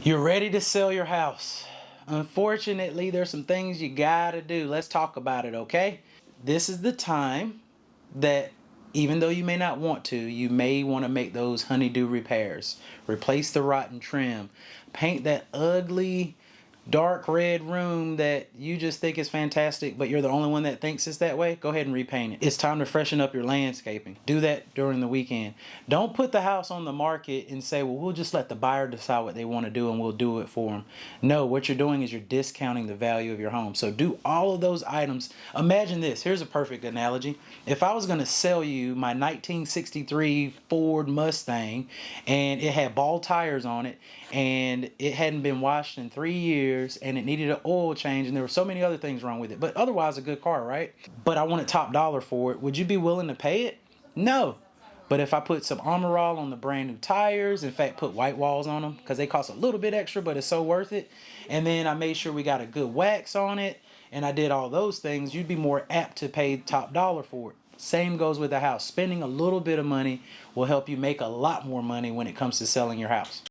You're ready to sell your house. Unfortunately, there's some things you gotta do. Let's talk about it, okay? This is the time that, even though you may not want to, you may want to make those honeydew repairs. Replace the rotten trim. Paint that ugly dark red room that you just think is fantastic, but you're the only one that thinks it's that way. Go ahead and repaint it. It's time to freshen up your landscaping. Do that during the weekend. Don't put the house on the market and say, well, we'll just let the buyer decide what they want to do and we'll do it for them. No, what you're doing is you're discounting the value of your home. So do all of those items. Imagine this. Here's a perfect analogy. If I was going to sell you my 1963 Ford Mustang and it had ball tires on it and it hadn't been washed in 3 years and it needed an oil change and there were so many other things wrong with it, but otherwise a good car, right? But I wanted top dollar for it. Would you be willing to pay it? No. But if I put some Armor All on the brand new tires, in fact put white walls on them because they cost a little bit extra but it's so worth it, and then I made sure we got a good wax on it and I did all those things, you'd be more apt to pay top dollar for it. Same goes with the house. Spending a little bit of money will help you make a lot more money when it comes to selling your house.